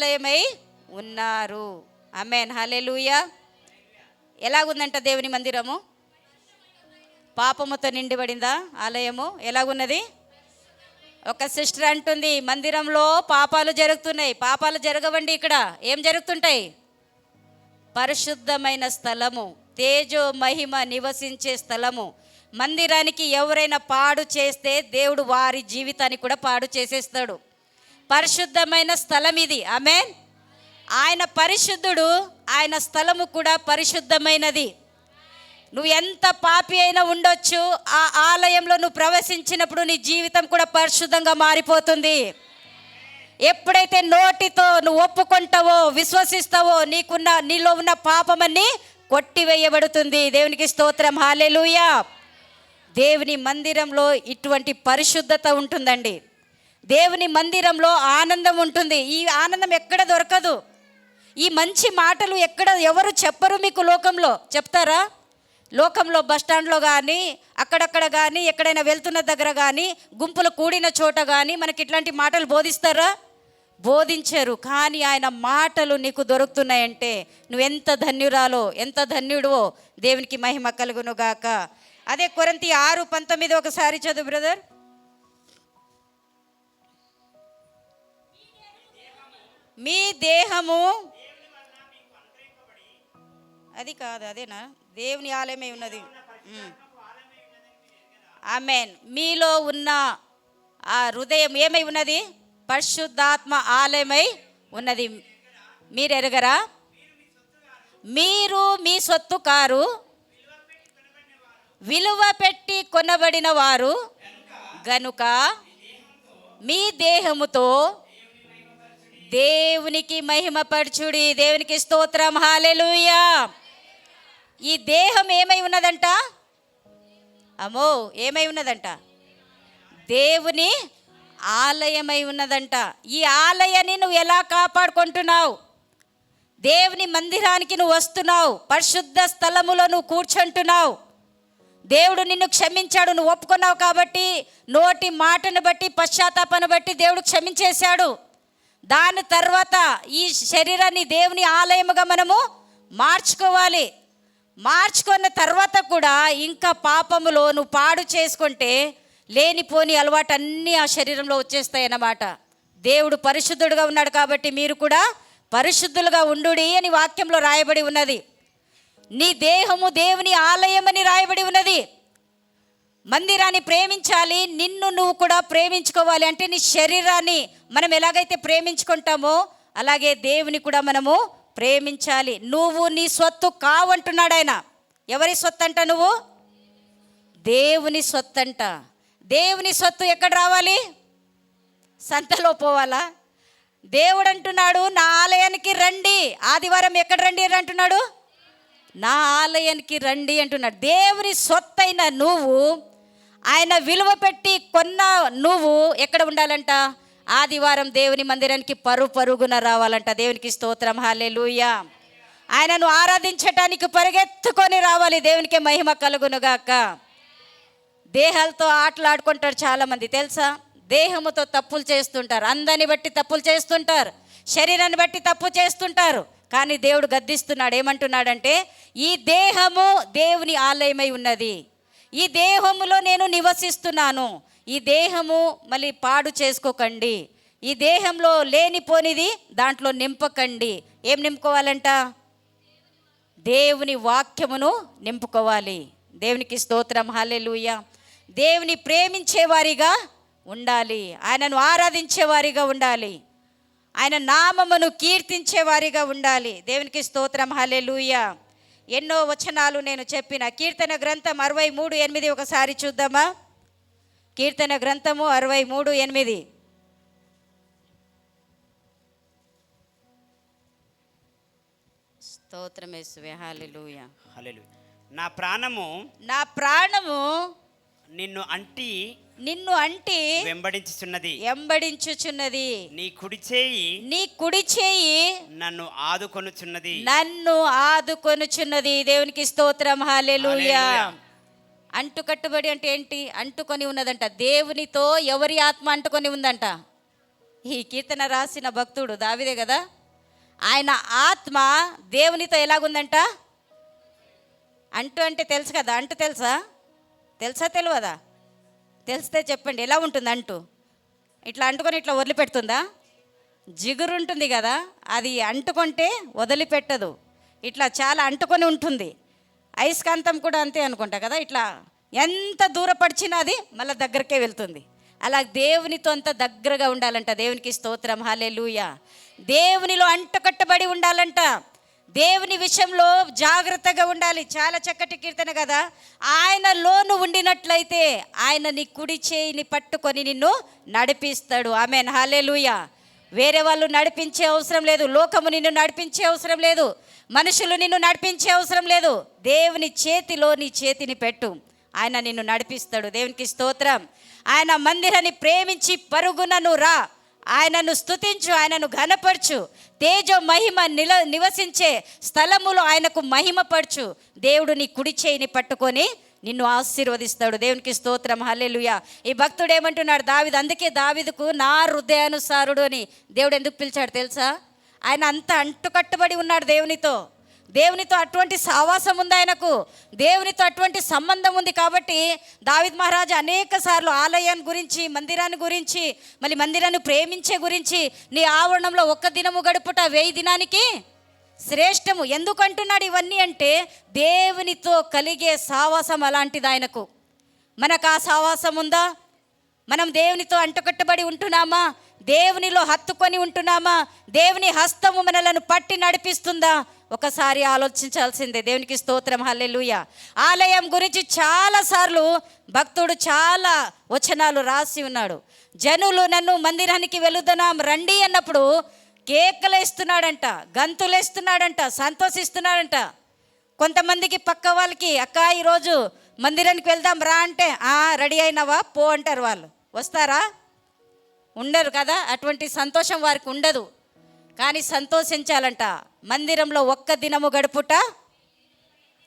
ఆలయమై ఉన్నారు. ఆమేన్, హల్లెలూయా. ఎలాగుందంట దేవుని మందిరము? పాపముతో నిండిబడిందా ఆలయము? ఎలాగున్నది? ఒక సిస్టర్ అంటుంది, మందిరంలో పాపాలు జరుగుతున్నాయి. పాపాలు జరగవండి, ఇక్కడ ఏం జరుగుతుంటాయి? పరిశుద్ధమైన స్థలము, తేజో మహిమ నివసించే స్థలము. మందిరానికి ఎవరైనా పాడు చేస్తే దేవుడు వారి జీవితాన్ని కూడా పాడు చేసేస్తాడు. పరిశుద్ధమైన స్థలం ఇది. ఆమేన్. ఆయన పరిశుద్ధుడు, ఆయన స్థలము కూడా పరిశుద్ధమైనది. నువ్వు ఎంత పాపి అయినా ఉండొచ్చు, ఆ ఆలయంలో నువ్వు ప్రవేశించినప్పుడు నీ జీవితం కూడా పరిశుద్ధంగా మారిపోతుంది. ఎప్పుడైతే నోటితో నువ్వు ఒప్పుకుంటావో, విశ్వసిస్తావో, నీలో ఉన్న పాపమన్నీ కొట్టివేయబడుతుంది. దేవునికి స్తోత్రం, హల్లెలూయా. దేవుని మందిరంలో ఇటువంటి పరిశుద్ధత ఉంటుందండి. దేవుని మందిరంలో ఆనందం ఉంటుంది. ఈ ఆనందం ఎక్కడ దొరకదు. ఈ మంచి మాటలు ఎవరు చెప్పరు మీకు. లోకంలో చెప్తారా? లోకంలో బస్టాండ్లో కానీ, అక్కడక్కడ కానీ, ఎక్కడైనా వెళ్తున్న దగ్గర కానీ, గుంపులు కూడిన చోట కానీ మనకి ఇట్లాంటి మాటలు బోధిస్తారా? బోధించరు. కానీ ఆయన మాటలు నీకు దొరుకుతున్నాయంటే నువ్వెంత ధన్యురాలో, ఎంత ధన్యుడువో. దేవునికి మహిమ కలుగును గాక. అదే కొరింథీ 6:19 ఒకసారి చదువు బ్రదర్. మీ దేహము, అది కాదు, అదేనా? దేవుని ఆలయమై ఉన్నది. ఆమేన్. మీలో ఉన్న ఆ హృదయం ఏమై ఉన్నది? పరిశుద్ధాత్మ ఆలయమై ఉన్నది. మీరు ఎరగరా? మీరు మీ సొత్తు కారు, విలువ పెట్టి కొనబడిన వారు గనుక మీ దేహముతో దేవునికి మహిమపరచుడి. దేవునికి స్తోత్రం, హల్లెలూయా. ఈ దేహం ఏమై ఉన్నదంట? అమ్మో, ఏమై ఉన్నదంట? దేవుని ఆలయమై ఉన్నదంట. ఈ ఆలయాన్ని నువ్వు ఎలా కాపాడుకుంటున్నావు? దేవుని మందిరానికి నువ్వు వస్తున్నావు, పరిశుద్ధ స్థలములో నువ్వు కూర్చుంటున్నావు. దేవుడు నిన్ను క్షమించాడు, నువ్వు ఒప్పుకున్నావు కాబట్టి. నోటి మాటను బట్టి, పశ్చాత్తాపను బట్టి దేవుడు క్షమించేశాడు. దాని తర్వాత ఈ శరీరాన్ని దేవుని ఆలయముగా మనము మార్చుకోవాలి. మార్చుకున్న తర్వాత కూడా ఇంకా పాపములో నువ్వు పాడు చేసుకుంటే లేనిపోని అలవాటు అన్నీ ఆ శరీరంలో వచ్చేస్తాయి అన్నమాట. దేవుడు పరిశుద్ధుడుగా ఉన్నాడు కాబట్టి మీరు కూడా పరిశుద్ధులుగా ఉండుడి అని వాక్యంలో రాయబడి ఉన్నది. నీ దేహము దేవుని ఆలయం అని రాయబడి ఉన్నది. మందిరాన్ని ప్రేమించాలి, నిన్ను నువ్వు కూడా ప్రేమించుకోవాలి. అంటే నీ శరీరాన్ని మనం ఎలాగైతే ప్రేమించుకుంటామో అలాగే దేవుని కూడా మనము ప్రేమించాలి. నువ్వు నీ సొత్తు కావంటున్నాడు ఆయన. ఎవరి సొత్తు అంట? నువ్వు దేవుని సొత్తు అంట. దేవుని సొత్తు ఎక్కడ రావాలి? సంతలో పోవాలా? దేవుడు అంటున్నాడు, నా ఆలయానికి రండి. ఆదివారం ఎక్కడ రండి అంటున్నాడు? నా ఆలయానికి రండి అంటున్నాడు. దేవుని సొత్తైన నువ్వు, ఆయన విలువ పెట్టి కొన్న నువ్వు ఎక్కడ ఉండాలంట? ఆదివారం దేవుని మందిరానికి పరుగున రావాలంట. దేవునికి స్తోత్రం, హల్లెలూయా. ఆయనను ఆరాధించటానికి పరిగెత్తుకొని రావాలి. దేవునికి మహిమ కలుగునుగాక. దేహాలతో ఆటలాడుకుంటారు చాలామంది, తెలుసా? దేహముతో తప్పులు చేస్తుంటారు, అందాన్ని బట్టి తప్పులు చేస్తుంటారు, శరీరాన్ని బట్టి తప్పు చేస్తుంటారు. కానీ దేవుడు గద్దిస్తున్నాడు. ఏమంటున్నాడంటే, ఈ దేహము దేవుని ఆలయమై ఉన్నది, ఈ దేహములో నేను నివసిస్తున్నాను, ఈ దేహము మళ్ళీ పాడు చేసుకోకండి, ఈ దేహంలో లేనిపోనిది దాంట్లో నింపకండి. ఏం నింపుకోవాలంట? దేవుని వాక్యమును నింపుకోవాలి. దేవునికి స్తోత్రం, హల్లెలూయా. దేవుని ప్రేమించేవారిగా ఉండాలి, ఆయనను ఆరాధించేవారిగా ఉండాలి, ఆయన నామమును కీర్తించేవారిగా ఉండాలి. దేవునికి స్తోత్రం, హల్లెలూయా. ఎన్నో వచనాలు నేను చెప్పిన. కీర్తన గ్రంథం 63:8 ఒకసారి చూద్దామా? కీర్తన గ్రంథము 63:8. స్తోత్రం యేసువే, హల్లెలూయా. నా ప్రాణము నిన్ను అంటి వెంబడించుచున్నది. నీ కుడి చేయి నన్ను ఆదుకొనుచున్నది. దేవునికి స్తోత్రం, హల్లెలూయా. అంటుకట్టుబడి అంటే ఏంటి? అంటుకొని ఉన్నదంట. దేవునితో ఎవరి ఆత్మ అంటుకొని ఉందంట? ఈ కీర్తన రాసిన భక్తుడు దావీదే కదా. ఆయన ఆత్మ దేవునితో ఎలాగుందంట? అంటు అంటే తెలుసు కదా, అంటు తెలుసా తెలియదా? తెలిస్తే చెప్పండి, ఎలా ఉంటుంది అంటు? ఇట్లా అంటుకొని ఇట్లా వదిలిపెడుతుందా? జిగురు ఉంటుంది కదా, అది అంటుకుంటే వదిలిపెట్టదు, ఇట్లా చాలా అంటుకొని ఉంటుంది. అయస్కాంతం కూడా అంతే అనుకుంటా కదా, ఇట్లా ఎంత దూరపడిచినా అది మళ్ళీ దగ్గరకే వెళ్తుంది. అలా దేవునితో అంత దగ్గరగా ఉండాలంట. దేవునికి స్తోత్రం, హల్లెలూయా. దేవునిలో అంటుకట్టబడి ఉండాలంట. దేవుని విషయంలో జాగ్రత్తగా ఉండాలి. చాలా చక్కటి కీర్తన కదా. ఆయనలో నువ్వు ఉండినట్లయితే ఆయన నీ కుడి చేయిని పట్టుకొని నిన్ను నడిపిస్తాడు. ఆమేన్, హల్లెలూయా. వేరే వాళ్ళు నడిపించే అవసరం లేదు, లోకము నిన్ను నడిపించే అవసరం లేదు, మనుషులు నిన్ను నడిపించే అవసరం లేదు. దేవుని చేతిలో నీ చేతిని పెట్టు, ఆయన నిన్ను నడిపిస్తాడు. దేవునికి స్తోత్రం. ఆయన మందిరాన్ని ప్రేమించి పరుగునను రా, ఆయనను స్తుతించు, ఆయనను ఘనపరచు, తేజో మహిమ నివసించే స్థలములో ఆయనకు మహిమపరచు. దేవుడు నీ కుడి చేయిని పట్టుకొని నిన్ను ఆశీర్వదిస్తాడు. దేవునికి స్తోత్రం, హల్లెలూయా. ఈ భక్తుడు ఏమంటున్నాడు? దావీదు. అందుకే దావీదుకు నా హృదయానుసారుడు అని దేవుడు ఎందుకు పిలిచాడు తెలుసా? ఆయన అంత అంటుకట్టుబడి ఉన్నాడు దేవునితో. దేవునితో అటువంటి సావాసం ఉంది ఆయనకు, దేవునితో అటువంటి సంబంధం ఉంది. కాబట్టి దావీద్ మహారాజు అనేక సార్లు ఆలయాన్ని గురించి, మందిరాన్ని గురించి, మళ్ళీ మందిరాన్ని ప్రేమించే గురించి, నీ ఆవరణంలో ఒక్క దినము గడుపుట 1000 దినానికి శ్రేష్టము. ఎందుకు అంటున్నాడు ఇవన్నీ అంటే దేవునితో కలిగే సావాసం అలాంటిది ఆయనకు. మనకు ఆ సావాసం ఉందా? మనం దేవునితో అంటుకట్టుబడి ఉంటున్నామా? దేవునిలో హత్తుకొని ఉంటున్నామా? దేవుని హస్తము మనలను పట్టి నడిపిస్తుందా? ఒకసారి ఆలోచించాల్సిందే. దేవునికి స్తోత్రం, హల్లెలూయా. ఆలయం గురించి చాలాసార్లు భక్తుడు చాలా వచనాలు రాసి ఉన్నాడు. జనులు నన్ను మందిరానికి వెళుతున్నాం రండి అన్నప్పుడు కేకలేస్తున్నాడంట, గంతులేస్తున్నాడంట, సంతోషిస్తున్నాడంట. కొంతమందికి పక్క వాళ్ళకి, అక్క ఈరోజు మందిరానికి వెళ్దాం రా అంటే, రెడీ అయినావా పో అంటారు. వాళ్ళు వస్తారా? ఉండరు కదా. అటువంటి సంతోషం వారికి ఉండదు. కానీ సంతోషించాలంట. మందిరంలో ఒక్క దినము గడుపుట,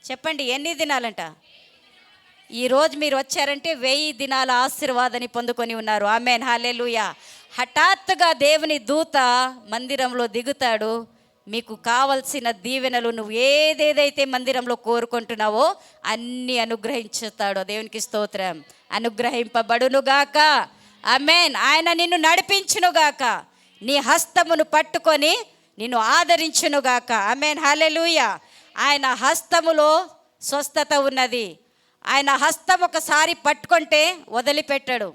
చెప్పండి ఎన్ని దినాలంట? ఈరోజు మీరు వచ్చారంటే 1000 దినాల ఆశీర్వాదాన్ని పొందుకొని ఉన్నారు. ఆమేన్, హల్లెలూయా. హఠాత్తుగా దేవుని దూత మందిరంలో దిగుతాడు. మీకు కావలసిన దీవెనలు, నువ్వు ఏదేదైతే మందిరంలో కోరుకుంటున్నావో అన్నీ అనుగ్రహించుతాడు. దేవునికి స్తోత్రం. అనుగ్రహింపబడునుగాక. ఆమేన్. ఆయన నిన్ను నడిపించునుగాక, నీ హస్తమును పట్టుకొని నిన్ను ఆదరించునుగాక. ఆమేన్, హల్లెలూయా. ఆయన హస్తములో స్వస్థత ఉన్నది. ఆయన హస్తం ఒకసారి పట్టుకుంటే వదిలిపెట్టాడు.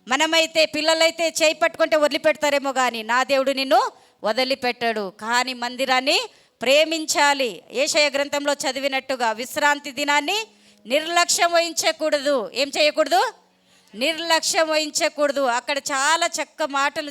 మనమైతే, పిల్లలైతే చేయి పట్టుకుంటే వదిలిపెడతారేమో, కానీ నా దేవుడు నిన్ను వదిలిపెట్టాడు. కానీ మందిరాన్ని ప్రేమించాలి. యెషయా గ్రంథంలో చదివినట్టుగా విశ్రాంతి దినాన్ని నిర్లక్ష్యం వహించకూడదు. ఏం చేయకూడదు? నిర్లక్ష్యం వహించకూడదు. అక్కడ చాలా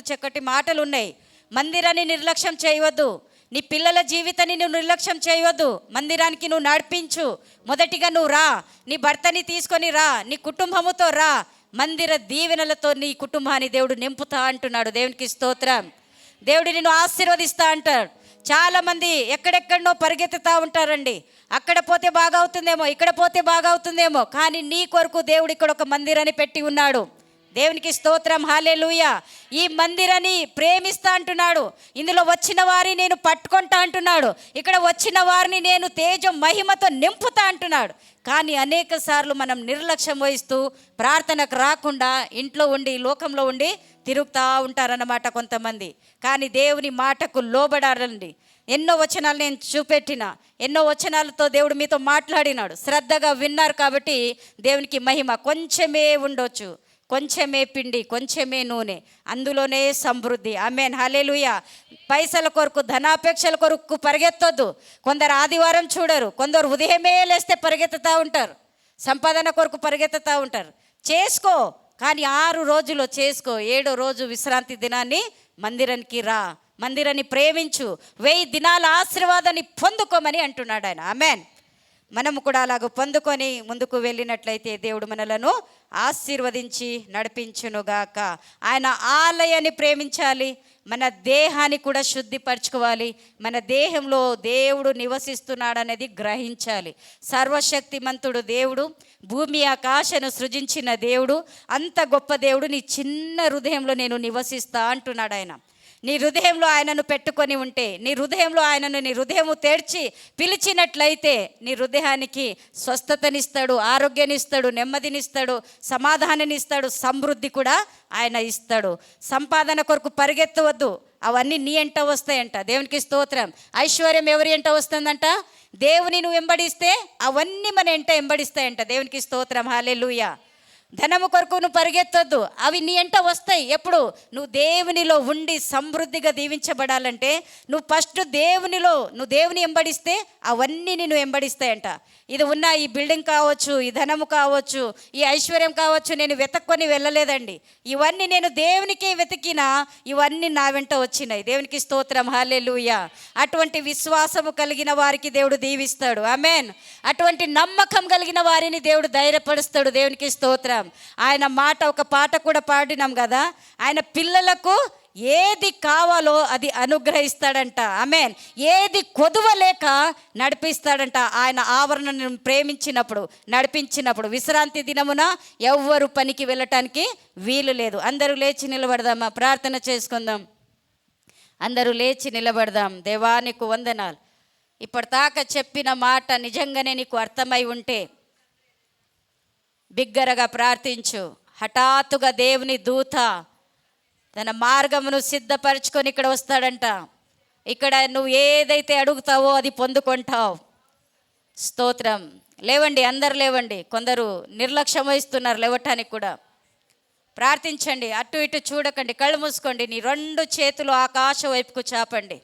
చక్కటి మాటలు ఉన్నాయి. మందిరాన్ని నిర్లక్ష్యం చేయవద్దు. నీ పిల్లల జీవితాన్ని నువ్వు నిర్లక్ష్యం చేయవద్దు. మందిరానికి నువ్వు నడిపించు. మొదటిగా నువ్వు రా, నీ భర్తని తీసుకొని రా, నీ కుటుంబముతో రా. మందిర దీవెనలతో నీ కుటుంబాన్ని దేవుడు నింపుతా అంటున్నాడు. దేవునికి స్తోత్రం. దేవుడు నిన్ను ఆశీర్వదిస్తా అంటాడు. చాలామంది ఎక్కడెక్కడనో పరిగెత్తుతూ ఉంటారండి. అక్కడ పోతే బాగా అవుతుందేమో, ఇక్కడ పోతే బాగా అవుతుందేమో, కానీ నీ కొరకు దేవుడు ఇక్కడ ఒక మందిరాన్ని పెట్టి ఉన్నాడు. దేవునికి స్తోత్రం, హల్లెలూయా. ఈ మందిరాన్ని ప్రేమిస్తా అంటున్నాడు. ఇందులో వచ్చిన వారిని నేను పట్టుకుంటా అంటున్నాడు. ఇక్కడ వచ్చిన వారిని నేను తేజం మహిమతో నింపుతా అంటున్నాడు. కానీ అనేక సార్లు మనం నిర్లక్ష్యం వహిస్తూ ప్రార్థనకు రాకుండా ఇంట్లో ఉండి, లోకంలో ఉండి తిరుగుతూ ఉంటారన్నమాట కొంతమంది. కానీ దేవుని మాటకు లోబడాలండి. ఎన్నో వచనాలు నేను చూపెట్టిన, ఎన్నో వచనాలతో దేవుడు మీతో మాట్లాడినాడు. శ్రద్ధగా విన్నారు కాబట్టి దేవునికి మహిమ. కొంచెమే ఉండొచ్చు, కొంచెమే పిండి, కొంచెమే నూనె, అందులోనే సమృద్ధి. ఆమేన్, హల్లెలూయా. పైసల కొరకు, ధనాపేక్షల కొరకు పరిగెత్తొద్దు. కొందరు ఆదివారం చూడరు, కొందరు ఉదయమే లేస్తే పరిగెత్తుతూ ఉంటారు, సంపాదన కొరకు పరిగెత్తుతూ ఉంటారు. చేసుకో, కానీ 6 రోజులు చేసుకో. 7వ రోజు విశ్రాంతి దినాన్ని మందిరానికి రా, మందిరాన్ని ప్రేమించు, 1000 దినాల ఆశీర్వాదాన్ని పొందుకోమని అంటున్నాడు ఆయన. ఆమేన్. మనము కూడా అలాగ పొందుకొని ముందుకు వెళ్ళినట్లయితే దేవుడు మనలను ఆశీర్వదించి నడిపించునుగాక. ఆయన ఆలయాన్ని ప్రేమించాలి, మన దేహాన్ని కూడా శుద్ధిపరచుకోవాలి, మన దేహంలో దేవుడు నివసిస్తున్నాడనేది గ్రహించాలి. సర్వశక్తిమంతుడు దేవుడు, భూమి ఆకాశను సృజించిన దేవుడు, అంత గొప్ప దేవుడు నీ చిన్న హృదయంలో నేను నివసిస్తా అంటున్నాడు ఆయన. నీ హృదయంలో ఆయనను పెట్టుకొని ఉంటే, నీ హృదయంలో ఆయనను నీ హృదయము తెరిచి పిలిచినట్లయితే నీ హృదయానికి స్వస్థతనిస్తాడు, ఆరోగ్యాన్నిస్తాడు, నెమ్మదినిస్తాడు, సమాధానాన్నిస్తాడు, సమృద్ధి కూడా ఆయన ఇస్తాడు. సంపాదన కొరకు పరిగెత్తవద్దు, అవన్నీ నీ ఎంట వస్తాయంట. దేవునికి స్తోత్రం. ఐశ్వర్యం ఎవరి ఎంట వస్తుందంట? దేవుని నువ్వు వెంబడిస్తే అవన్నీ మన ఎంట వెంబడిస్తాయంట. దేవునికి స్తోత్రం. హల్లెలూయా. ధనము కొరకు నువ్వు పరిగెత్తొద్దు, అవి నీ ఎంట వస్తాయి. ఎప్పుడు? నువ్వు దేవునిలో ఉండి సమృద్ధిగా దీవించబడాలంటే నువ్వు ఫస్ట్ నువ్వు దేవుని వెంబడిస్తే అవన్నీ నేను వెంబడిస్తాయంట. ఇది ఉన్న ఈ బిల్డింగ్ కావచ్చు, ఈ ధనము కావచ్చు, ఈ ఐశ్వర్యం కావచ్చు, నేను వెతక్కొని వెళ్ళలేదండి. ఇవన్నీ నేను దేవునికే వెతికినా ఇవన్నీ నా వెంట వచ్చినాయి. దేవునికి స్తోత్రం. హల్లెలూయా. అటువంటి విశ్వాసము కలిగిన వారికి దేవుడు దీవిస్తాడు. ఆమేన్. అటువంటి నమ్మకం కలిగిన వారిని దేవుడు ధైర్యపరుస్తాడు. దేవునికి స్తోత్రం. ఆయన మాట, ఒక పాట కూడా పాడినాం కదా, ఆయన పిల్లలకు ఏది కావాలో అది అనుగ్రహిస్తాడంట. ఆమేన్. ఏది కొదువలేక నడిపిస్తాడంట. ఆయన ఆవరణను ప్రేమించినప్పుడు, నడిపించినప్పుడు విశ్రాంతి దినమున ఎవ్వరు పనికి వెళ్ళటానికి వీలు లేదు. అందరూ లేచి నిలబడదామా? ప్రార్థన చేసుకుందాం. అందరూ లేచి నిలబడదాం. దేవానికి వందనాలు. ఇప్పటిదాకా చెప్పిన మాట నిజంగానే నీకు అర్థమై ఉంటే బిగ్గరగా ప్రార్థించు. హఠాత్తుగా దేవుని దూత తన మార్గమును సిద్ధపరచుకొని ఇక్కడ వస్తాడంట. ఇక్కడ నువ్వు ఏదైతే అడుగుతావో అది పొందుకుంటావు. స్తోత్రం. లేవండి, అందరు లేవండి. కొందరు నిర్లక్ష్యం వహిస్తున్నారు లేవటానికి కూడా. ప్రార్థించండి, అటు ఇటు చూడకండి, కళ్ళు మూసుకోండి, నీ 2 చేతులు ఆకాశం వైపుకు చాపండి.